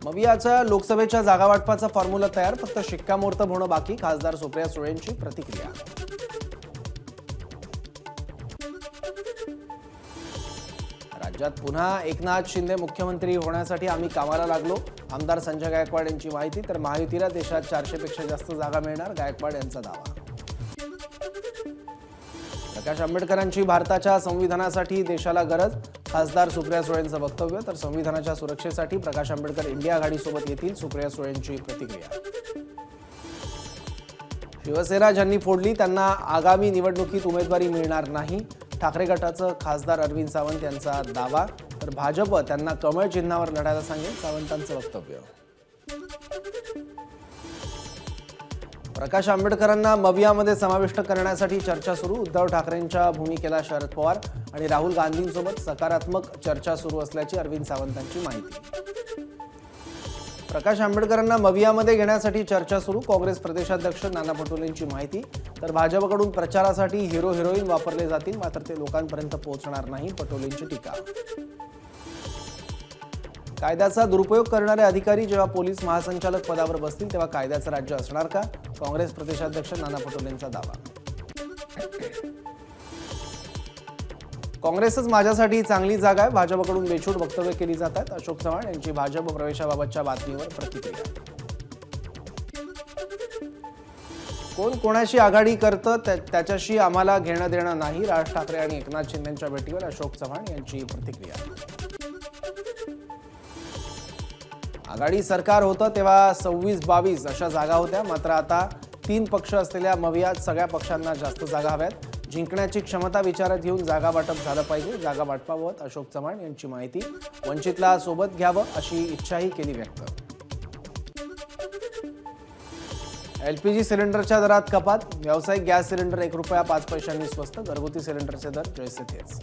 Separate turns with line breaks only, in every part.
मवियाच्या लोकसभेच्या जागा वाटपाचा फॉर्म्युला तयार, फक्त शिक्कामोर्तब होणं बाकी. खासदार सुप्रिया सुळेंची प्रतिक्रिया. राज्यात पुन्हा एकनाथ शिंदे मुख्यमंत्री होण्यासाठी आम्ही कामाला लागलो. आमदार संजय गायकवाड यांची माहिती. तर महायुतीला देशात 400 पेक्षा जास्त जागा मिळणार, गायकवाड यांचा दावा. प्रकाश आंबेडकरांची भारताच्या संविधानासाठी देशाला गरज, खासदार सुप्रिया सुळेंचं वक्तव्य. तर संविधानाच्या सुरक्षेसाठी प्रकाश आंबेडकर इंडिया आघाडीसोबत येतील, सुप्रिया सुळेंची प्रतिक्रिया. शिवसेना ज्यांनी फोडली त्यांना आगामी निवडणुकीत उमेदवारी मिळणार नाही, ठाकरे गटाचं खासदार अरविंद सावंत यांचा दावा. तर भाजप त्यांना कमळ चिन्हावर लढायला सांगेल, सावंतांचं वक्तव्य. प्रकाश आंबेडकरांना मवियामध्ये समाविष्ट करण्यासाठी चर्चा सुरू, उद्धव ठाकरेंच्या भूमिकेला शरद पवार आणि राहुल गांधींसोबत सकारात्मक चर्चा सुरू असल्याची अरविंद सावंतांची माहिती. प्रकाश आंबेडकरांना मवियामध्ये घेण्यासाठी चर्चा सुरू, काँग्रेस प्रदेशाध्यक्ष नाना पटोलेंची माहिती. तर भाजपकडून प्रचारासाठी हिरो हिरोईन वापरले जातील, मात्र ते लोकांपर्यंत पोहोचणार नाही, पटोलेंची टीका. कायद्याचा दुरुपयोग करणारे अधिकारी जेव्हा पोलीस महासंचालक पदावर बसतील तेव्हा कायद्याचं राज्य असणार का, काँग्रेस प्रदेशाध्यक्ष नाना पटोलेंचा दावा. काँग्रेसच माझ्यासाठी चांगली जागा आहे, भाजपकडून बेछूट वक्तव्य केली जातात. अशोक चव्हाण यांची भाजप प्रवेशाबाबतच्या बातमीवर प्रतिक्रिया. कोण कोणाशी आघाडी करतं त्याच्याशी आम्हाला घेणं देणं नाही, राज ठाकरे आणि एकनाथ शिंदेंच्या भेटीवर अशोक चव्हाण यांची प्रतिक्रिया. आघाडी सरकार होतं तेव्हा 26-22 अशा जागा होत्या, मात्र आता 3 पक्ष असलेल्या मवियात सगळ्या पक्षांना जास्त जागा हव्यात. जिंकण्याची क्षमता विचारात घेऊन जागा वाटप झालं पाहिजे, जागा वाटपाबाबत अशोक चव्हाण यांची माहिती. वंचितला सोबत घ्यावं अशी इच्छाही केली व्यक्त. एलपीजी सिलेंडरच्या दरात कपात, व्यावसायिक गॅस सिलेंडर ₹1.05 स्वस्त, घरगुती सिलेंडरचे दर जैसे तेच.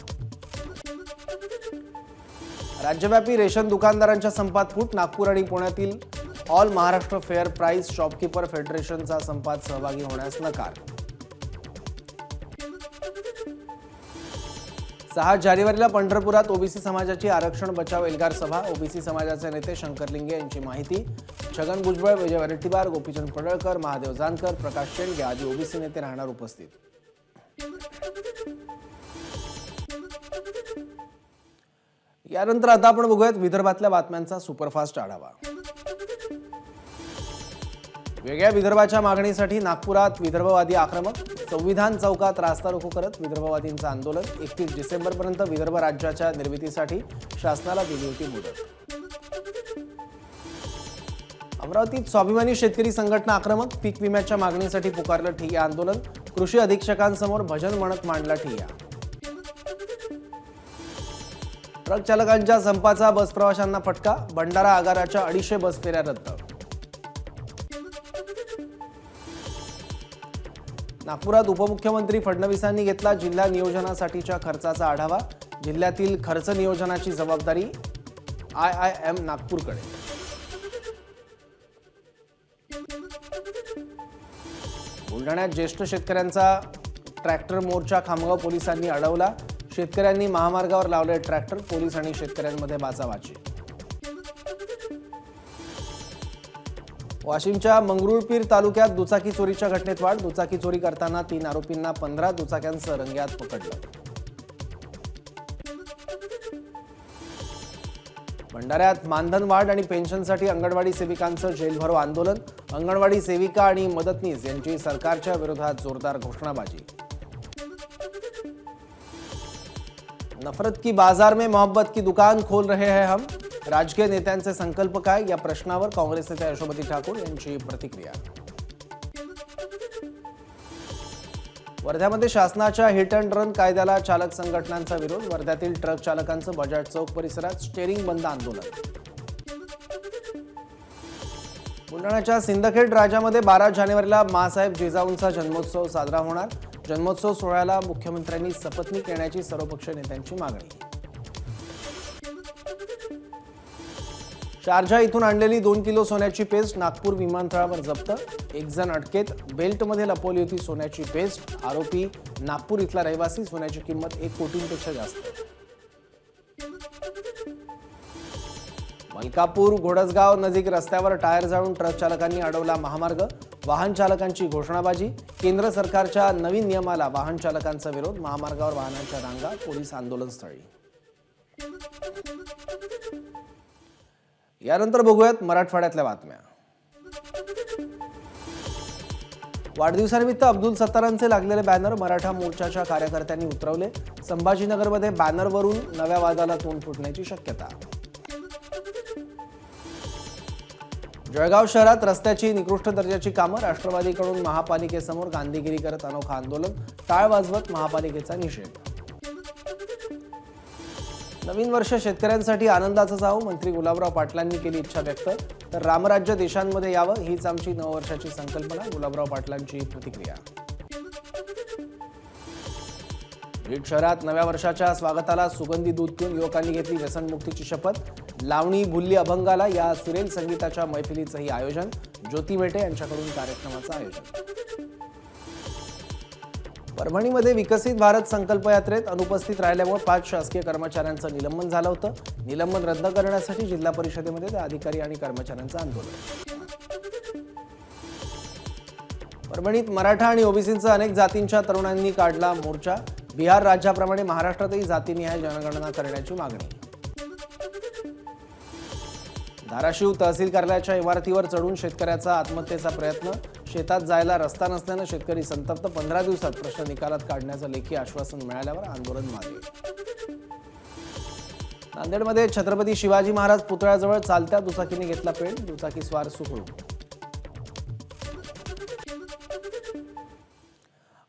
राज्यव्यापी रेशन दुकानदारांच्या संपात फूट, नागपूर आणि पुण्यातील all Maharashtra fair price shopkeeper फेडरेशनचा संपात सहभागी होण्यास नकार. 6 जानेवारीला पंढरपुरात ओबीसी समाजाची आरक्षण बचाव एल्गार सभा, ओबीसी समाजाचे नेते शंकर लिंगे यांची माहिती. छगन भुजबळ, विजय वडेट्टीवार, गोपीचंद पडळकर, महादेव जानकर, प्रकाश शेंडगे आदी ओबीसी नेते राहणार उपस्थित. यानंतर आता आपण बघूयात विदर्भातल्या बातम्यांचा सुपरफास्ट आढावा. वेगळ्या विदर्भाच्या मागणीसाठी नागपुरात विदर्भवादी आक्रमक, संविधान चौकात रास्ता रोको करत विदर्भवादींचं आंदोलन. 31 डिसेंबरपर्यंत विदर्भ राज्याच्या निर्मितीसाठी शासनाला दिली होती मुदत. अमरावतीत स्वाभिमानी शेतकरी संघटना आक्रमक, पीक विम्याच्या मागणीसाठी पुकारलं ठिय्या आंदोलन. कृषी अधीक्षकांसमोर भजन म्हणत मांडला ठिय्या. ट्रक चालकांच्या संपाचा बस प्रवाशांना फटका, भंडारा आगाराच्या 250 बस फेऱ्या रद्द. नागपुरात उपमुख्यमंत्री फडणवीसांनी घेतला जिल्हा नियोजनासाठीच्या खर्चाचा आढावा. जिल्ह्यातील खर्च नियोजनाची जबाबदारी IIM नागपूरकडे. बुलढाण्यात ज्येष्ठ शेतकऱ्यांचा ट्रॅक्टर मोर्चा खामगाव पोलिसांनी अडवला. शेतकऱ्यांनी महामार्गावर लावले ट्रॅक्टर, पोलीस आणि शेतकऱ्यांमध्ये बाचाबाची. वाशिमच्या मंगरुळपीर तालुक्यात दुचाकी चोरीच्या घटनेत वाढ, दुचाकी चोरी करताना 3 आरोपींना 15 दुचाक्यांसह रंगेहात पकडलं. भंडाऱ्यात मानधन वाढ आणि पेन्शनसाठी अंगणवाडी सेविकांचं जेलभरो आंदोलन. अंगणवाडी सेविका आणि मदतनीस यांची सरकारच्या विरोधात जोरदार घोषणाबाजी. नफरत की बाजार में मोहब्बत की दुकान खोल रहे हैं हम, राजकीय नेत्यांचे संकल्प काय, या प्रश्नावर काँग्रेस नेते यशोमती ठाकूर यांची प्रतिक्रिया. वर्ध्यामध्ये शासनाच्या हिट अँड रन कायद्याला चालक संघटनांचा विरोध. वर्ध्यातील ट्रक चालकांचं बजाज चौक परिसरात स्टेअरिंग बंद आंदोलन. बुलढाण्याच्या सिंदखेड राजामध्ये 12 जानेवारीला माँसाहेब जिजाऊंचा जन्मोत्सव साजरा होणार. जन्मोत्सव सोहळ्याला मुख्यमंत्र्यांनी सपत्नीक येण्याची सर्वपक्षीय नेत्यांची मागणी. शारजा इथून आणलेली 2 किलो सोन्याची पेस्ट नागपूर विमानतळावर जप्त. 1 जण अटकेत. बेल्टमध्ये लपवली होती सोन्याची पेस्ट. आरोपी नागपूर इथला रहिवासी. सोन्याची किंमत 1 कोटींपेक्षा जास्त. मलकापूर घोडसगाव नजीक रस्त्यावर टायर जाळून ट्रक चालकांनी अडवला महामार्ग. वाहन चालकांची घोषणाबाजी. केंद्र सरकारच्या नवीन नियमाला वाहन चालकांचा विरोध. महामार्गावर वाहनांच्या रांगा. पोलीस आंदोलनस्थळी. यानंतर बघूयात मराठवाड्यातल्या बातम्या. वाढदिवसानिमित्त अब्दुल सत्तारांचे लागलेले बॅनर मराठा मोर्चाच्या कार्यकर्त्यांनी उतरवले. संभाजीनगरमध्ये बॅनरवरून नव्या वादाला तोंड फुटण्याची शक्यता. जळगाव शहरात रस्त्याची निकृष्ट दर्जाची कामं. राष्ट्रवादीकडून महापालिकेसमोर गांधीगिरी करत अनोखं आंदोलन. टाळ वाजवत महापालिकेचा निषेध. नवीन वर्ष शेतकऱ्यांसाठी आनंदाचं जावो. मंत्री गुलाबराव पाटलांनी केली इच्छा व्यक्त. तर रामराज्य देशांमध्ये यावं हीच आमची नववर्षाची संकल्पना. गुलाबराव पाटलांची प्रतिक्रिया. बीड शहरात नव्या वर्षाच्या स्वागताला सुगंधी दूध पिऊन युवकांनी घेतली व्यसनमुक्तीची शपथ. लावणी भुल्ली अभंगाला या सुरेल संगीताच्या मैफिलीचंही आयोजन. ज्योती मेटे यांच्याकडून कार्यक्रमाचं आयोजन. परभणीमध्ये विकसित भारत संकल्प यात्रेत अनुपस्थित राहिल्यामुळे 5 शासकीय कर्मचाऱ्यांचं निलंबन झालं होतं. निलंबन रद्द करण्यासाठी जिल्हा परिषदेमध्ये अधिकारी आणि कर्मचाऱ्यांचं आंदोलन. परभणीत मराठा आणि ओबीसींचा अनेक जातींच्या तरुणांनी काढला मोर्चा. बिहार राज्याप्रमाणे महाराष्ट्रातही जातीनिहाय जनगणना करण्याची मागणी. धाराशिव तहसील कार्यालयाच्या इमारतीवर चढून शेतकऱ्याचा आत्महत्येचा प्रयत्न. शेतात जायला रस्ता नसल्यानं शेतकरी संतप्त. 15 दिवसात प्रश्न निकालात काढण्याचं लेखी आश्वासन मिळाल्यावर आंदोलन मागे. नांदेडमध्ये छत्रपती शिवाजी महाराज पुतळ्याजवळ चालत्या दुचाकीने घेतला पेट. दुचाकी स्वार सुखरूप.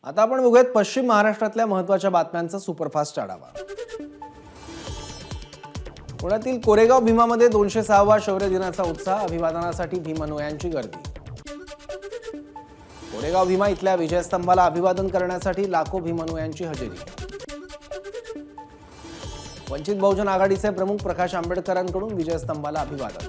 आता आपण बघूयात पश्चिम महाराष्ट्रातल्या महत्त्वाच्या बातम्यांचा सुपरफास्ट आढावा. पुण्यातील कोरेगाव भीमामध्ये 206वा शौर्य दिनाचा उत्साह. अभिवादनासाठी भीम अनुयायांची गर्दी. कोरेगाव भीमा इथल्या विजयस्तंभाला अभिवादन करण्यासाठी लाखो भीम अनुयायांची हजेरी. वंचित बहुजन आघाडीचे प्रमुख प्रकाश आंबेडकरांकडून विजयस्तंभाला अभिवादन.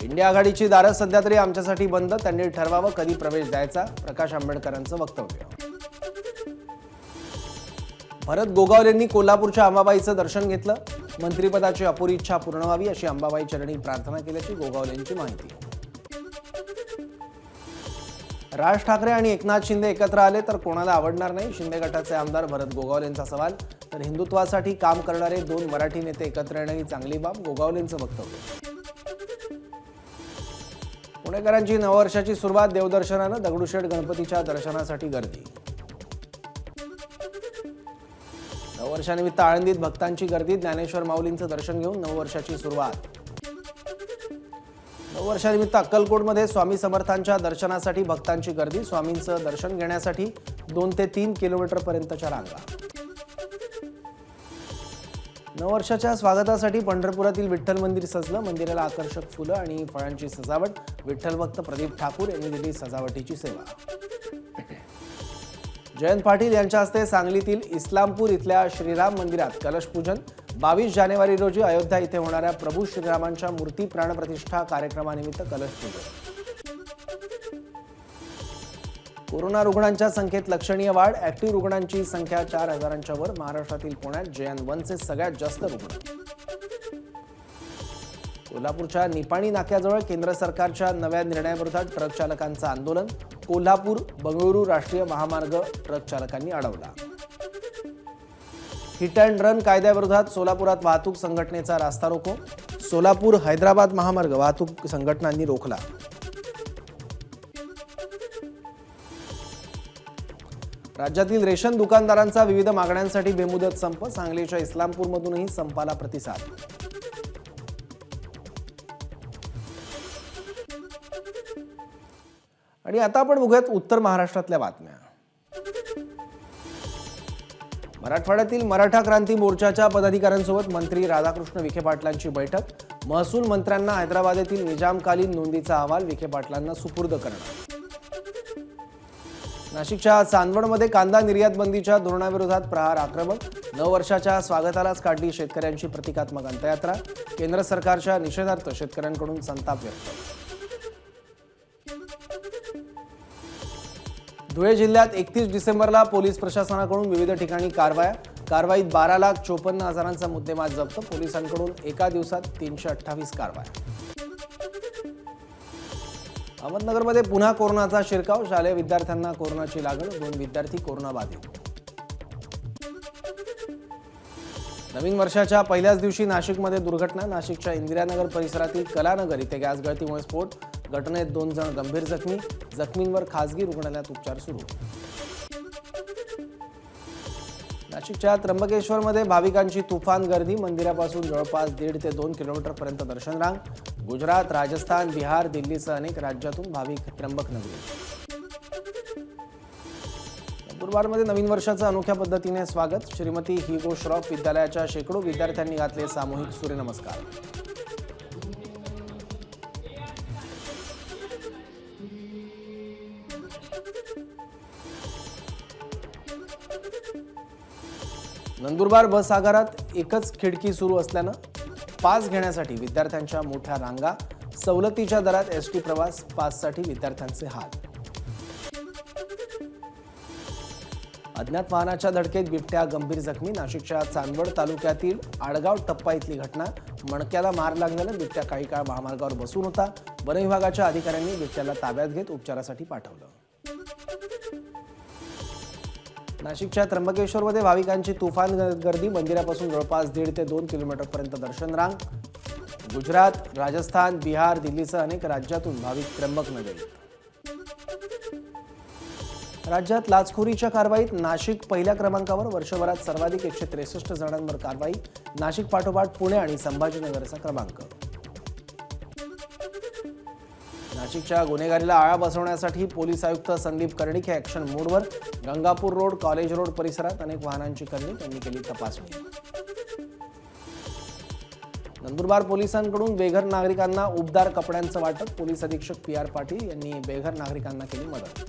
इंडिया आघाडीची दारं सध्या तरी आमच्यासाठी बंद. त्यांनी ठरवावं कधी प्रवेश द्यायचा. प्रकाश आंबेडकरांचं वक्तव्य. भरत गोगावलेंनी कोल्हापूरच्या अंबाबाईचं दर्शन घेतलं. मंत्रिपदाची अपुरी इच्छा पूर्ण व्हावी अशी अंबाबाई चरणी प्रार्थना केल्याची गोगावलेंची माहिती. राज ठाकरे आणि एकनाथ शिंदे एकत्र आले तर कोणाला आवडणार नाही. शिंदे गटाचे आमदार भरत गोगावलेंचा सवाल. तर हिंदुत्वासाठी काम करणारे 2 मराठी नेते एकत्र येणं ही चांगली बाब. गोगावलेंचं वक्तव्य. पुणेकरांची नववर्षाची सुरुवात देवदर्शनानं. दगडूशेठ गणपतीच्या दर्शनासाठी गर्दी. नववर्षानिमित्त आळंदीत भक्तांची गर्दी. ज्ञानेश्वर माऊलींचं दर्शन घेऊन नववर्षाची सुरुवात. नववर्षानिमित्त अक्कलकोटमध्ये स्वामी समर्थांच्या दर्शनासाठी भक्तांची गर्दी. स्वामींचं दर्शन घेण्यासाठी 2 ते 3 किलोमीटरपर्यंतच्या रांगा. नववर्षाच्या स्वागतासाठी पंढरपुरातील विठ्ठल मंदिर सजलं. मंदिराला आकर्षक फुलं आणि फळांची सजावट. विठ्ठल भक्त प्रदीप ठाकूर यांनी दिली सजावटीची सेवा. जयंत पाटील यांच्या हस्ते सांगलीतील इस्लामपूर इथल्या श्रीराम मंदिरात कलश पूजन. 22 जानेवारी रोजी अयोध्या इथे होणाऱ्या प्रभू श्रीरामांच्या मूर्ती प्राणप्रतिष्ठा कार्यक्रमानिमित्त कलश पूजन. कोरोना रुग्णांच्या संख्येत लक्षणीय वाढ. ऍक्टिव्ह रुग्णांची संख्या 4,000च्या वर. महाराष्ट्रातील पुण्यात JN1चे सगळ्यात जास्त रुग्ण. कोल्हापूरच्या निपाणी नाक्याजवळ केंद्र सरकारच्या नव्या निर्णयाविरोधात ट्रक चालकांचं आंदोलन. कोल्हापूर बंगळुरू राष्ट्रीय महामार्ग ट्रक चालकांनी अडवला. हिट अँड रन कायद्याविरोधात सोलापुरात वाहतूक संघटनेचा रास्ता रोको. सोलापूर हैदराबाद महामार्ग वाहतूक संघटनांनी रोखला. राज्यातील रेशन दुकानदारांचा विविध मागण्यांसाठी बेमुदत संप. सांगलीच्या इस्लामपूरमधूनही संपाला प्रतिसाद. आणि आता आपण बघूयात उत्तर महाराष्ट्रातल्या बातम्या. मराठवाड्यातील मराठा क्रांती मोर्चाच्या पदाधिकाऱ्यांसोबत मंत्री राधाकृष्ण विखे पाटलांची बैठक. महसूल मंत्र्यांना हैदराबाद येथील निजामकालीन नोंदीचा अहवाल विखे पाटलांना सुपूर्द करणार. नाशिकच्या चांदवडमध्ये कांदा निर्यात बंदीच्या धोरणाविरोधात प्रहार आक्रमक. नववर्षाच्या स्वागतालाच काढली शेतकऱ्यांची प्रतिकात्मक अंत्ययात्रा. केंद्र सरकारच्या निषेधार्थ शेतकऱ्यांकडून संताप व्यक्त. धुळे जिल्ह्यात 31 डिसेंबरला पोलीस प्रशासनाकडून विविध ठिकाणी कारवाया. कारवाईत 12,54,000चा मुद्देमाल जप्त. पोलिसांकडून एका दिवसात 328 कारवाया. अहमदनगरमध्ये पुन्हा कोरोनाचा शिरकाव. शालेय विद्यार्थ्यांना कोरोनाची लागण. 2 विद्यार्थी कोरोना बाधित. नवीन वर्षाच्या पहिल्याच दिवशी नाशिकमध्ये दुर्घटना. नाशिकच्या इंदिरानगर परिसरातील कलानगर इथे गॅस गळतीमुळे स्फोट. घटनेत 2 जण गंभीर जखमी. जखमींवर खासगी रुग्णालयात उपचार सुरू. नाशिकच्या त्र्यंबकेश्वरमध्ये भाविकांची तुफान गर्दी. मंदिरापासून जवळपास 1.5 ते 2 किलोमीटरपर्यंत दर्शन रांग. गुजरात, राजस्थान, बिहार, दिल्लीसह अनेक राज्यातून भाविक त्र्यंबकनगरी. नंदुरबारमध्ये नवीन वर्षाचं अनोख्या पद्धतीने स्वागत. श्रीमती हिगो श्रॉफ विद्यालयाच्या शेकडो विद्यार्थ्यांनी घातले सामूहिक सूर्यनमस्कार. नंदुरबार बस आगारात एकच खिडकी सुरू असल्यानं पास घेण्यासाठी विद्यार्थ्यांच्या मोठ्या रांगा. सवलतीच्या दरात एसटी प्रवास. पाससाठी विद्यार्थ्यांचे हाल. अज्ञात वाहनाच्या धडकेत बिबट्या गंभीर जखमी. नाशिकच्या चांदवड तालुक्यातील आडगाव टप्पा इथली घटना. मणक्याला मार लागल्यानं बिबट्या काही काळ महामार्गावर बसून होता. वन विभागाच्या अधिकाऱ्यांनी बिबट्याला ताब्यात घेत उपचारासाठी पाठवलं. नाशिकच्या त्र्यंबकेश्वरमध्ये भाविकांची तुफान गर्दी. मंदिरापासून जवळपास 1.5 ते 2 किलोमीटरपर्यंत दर्शन रांग. गुजरात, राजस्थान, बिहार, दिल्लीसह अनेक राज्यातून भाविक त्र्यंबकनगरी. राज्यात लाचखोरीच्या कारवाईत नाशिक पहिल्या क्रमांकावर. वर्षभरात सर्वाधिक 163 जणांवर कारवाई. नाशिक पाठोपाठ पुणे आणि संभाजीनगरचा क्रमांक. नाशिकच्या गुन्हेगारीला आळा बसवण्यासाठी पोलीस आयुक्त संदीप कर्णिक हे ॲक्शन मोडवर. गंगापूर रोड, कॉलेज रोड परिसरात अनेक वाहनांची कर्णिक यांनी केली तपासणी. नंदुरबार पोलिसांकडून बेघर नागरिकांना उबदार कपड्यांचं वाटप. पोलीस अधीक्षक PR पाटील यांनी बेघर नागरिकांना केली मदत.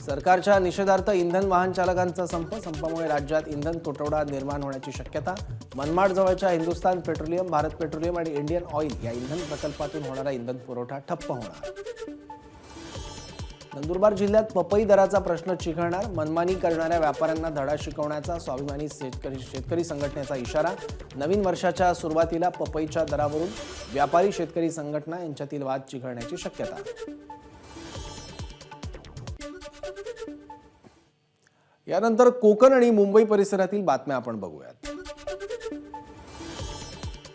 सरकारच्या निषेधार्थ इंधन वाहन चालकांचा संप. संपामुळे राज्यात इंधन तुटवडा निर्माण होण्याची शक्यता. मनमाड जवळच्या हिंदुस्तान पेट्रोलियम, भारत पेट्रोलियम आणि इंडियन ऑइल या इंधन प्रकल्पातून होणारा इंधन पुरवठा ठप्प होणार. नंदुरबार जिल्ह्यात पपई दराचा प्रश्न चिघळणार. मनमानी करणाऱ्या व्यापाऱ्यांना धडा शिकवण्याचा स्वाभिमानी शेतकरी संघटनेचा इशारा. नवीन वर्षाच्या सुरुवातीला पपईच्या दरावरून व्यापारी शेतकरी संघटना यांच्यातील वाद चिघळण्याची शक्यता. यानंतर कोकण आणि मुंबई परिसरातील बातम्या आपण बघूयात.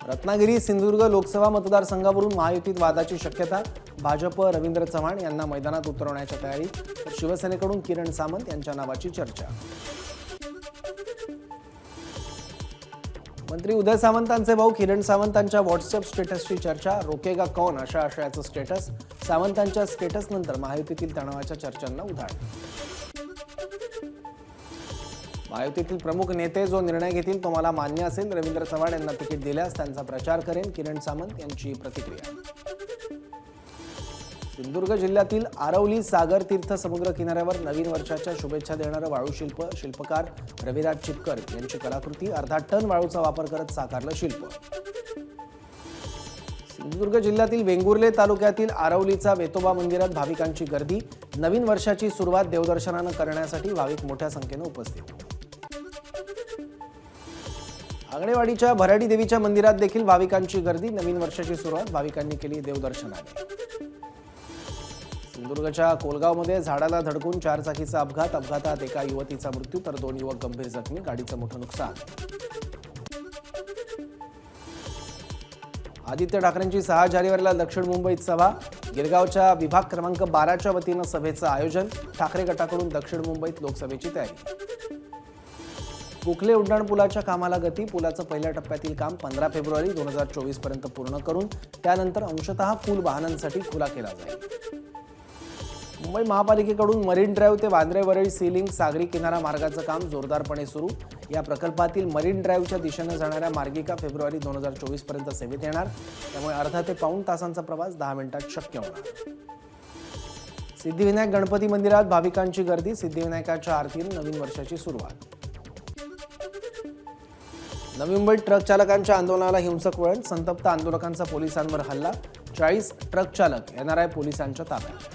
रत्नागिरी सिंधुदुर्ग लोकसभा मतदारसंघावरून महायुतीत वादाची शक्यता. भाजप रवींद्र चव्हाण यांना मैदानात उतरवण्याच्या तयारीत. तर शिवसेनेकडून किरण सामंत यांच्या नावाची चर्चा. मंत्री उदय सामंतांचे भाऊ किरण सामंतांच्या व्हॉट्सअप स्टेटसची चर्चा. रोकेगा कौन अशा आशयाचं स्टेटस. सामंतांच्या स्टेटसनंतर महायुतीतील तणावाच्या चर्चांना उधाण. महायुतीतील प्रमुख नेते जो निर्णय घेतील तो मला मान्य असेल. रवींद्र चव्हाण यांना तिकीट दिल्यास त्यांचा प्रचार करेन. किरण सामंत यांची प्रतिक्रिया. सिंधुदुर्ग जिल्ह्यातील आरवली सागर तीर्थ समुद्र किनाऱ्यावर नवीन वर्षाच्या शुभेच्छा देणारं वाळूशिल्प. शिल्पकार रविराज चिपकर यांची कलाकृती. अर्धा टन वाळूचा वापर करत साकारलं शिल्प. सिंधुदुर्ग जिल्ह्यातील वेंगुर्ले तालुक्यातील आरवलीचा वेतोबा मंदिरात भाविकांची गर्दी. नवीन वर्षाची सुरुवात देवदर्शनानं करण्यासाठी भाविक मोठ्या संख्येनं उपस्थित. आंगणेवाडीच्या भराडी देवीच्या मंदिरात देखील भाविकांची गर्दी. नवीन वर्षाची सुरुवात भाविकांनी केली देवदर्शनाने. सिंधुदुर्गच्या कोलगावमध्ये झाडाला धडकून 4 चाकीचा अपघात. अपघातात एका युवतीचा मृत्यू तर 2 युवक गंभीर जखमी. गाडीचं मोठं नुकसान. आदित्य ठाकरेंची 6 जानेवारीला दक्षिण मुंबईत सभा. गिरगावच्या विभाग क्रमांक 12च्या वतीनं सभेचं आयोजन. ठाकरे गटाकडून दक्षिण मुंबईत लोकसभेची तयारी. गोखले उड्डाणपुलाच्या कामाला गती. पुलाचं पहिल्या टप्प्यातील काम 15 फेब्रुवारी 2024 पर्यंत पूर्ण करून त्यानंतर अंशतः पूल वाहनांसाठी खुला केला जाईल. मुंबई महापालिकेकडून मरीन ड्राईव्ह ते वांद्रे वरळी सीलिंग सागरी किनारा मार्गाचं काम जोरदारपणे सुरू. या प्रकल्पातील मरीन ड्राईव्हच्या दिशेनं जाणाऱ्या मार्गिका फेब्रुवारी 2024 पर्यंत सेवेत येणार. त्यामुळे अर्धा ते पाऊण तासांचा प्रवास 10 मिनिटात शक्य होणार. सिद्धिविनायक गणपती मंदिरात भाविकांची गर्दी. सिद्धिविनायकाच्या आरतीनं नवीन वर्षाची सुरुवात. नवी मुंबईत ट्रक चालकांच्या आंदोलनाला हिंसक वळण. संतप्त आंदोलकांचा पोलिसांवर हल्ला. 40 ट्रक चालक NRI पोलिसांच्या ताब्यात.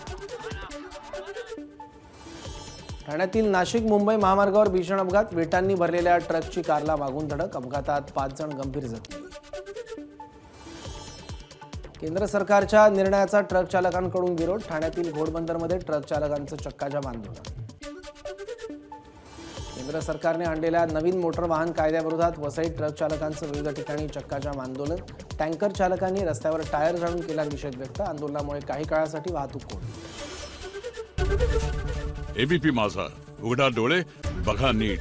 ठाण्यातील नाशिक मुंबई महामार्गावर भीषण अपघात, विटांनी भरलेल्या ट्रकची कारला मागून धडक, अपघातात 5 जण गंभीर जखमी. केंद्र सरकारच्या निर्णयाचा ट्रक चालकांकडून विरोध, ठाण्यातील घोडबंदरमध्ये ट्रक चालकांचं चक्काजाम आंदोलन. केंद्र सरकारने आणलेल्या नवीन मोटर वाहन कायद्याविरोधात वसईत ट्रक चालकांचं विविध ठिकाणी चक्काजाम आंदोलन, टँकर चालकांनी रस्त्यावर टायर जाळून केला निषेध व्यक्त, आंदोलनामुळे काही काळासाठी वाहतूक कोंडी.
एबीपी माझा, उघडा डोळे बघा नीट.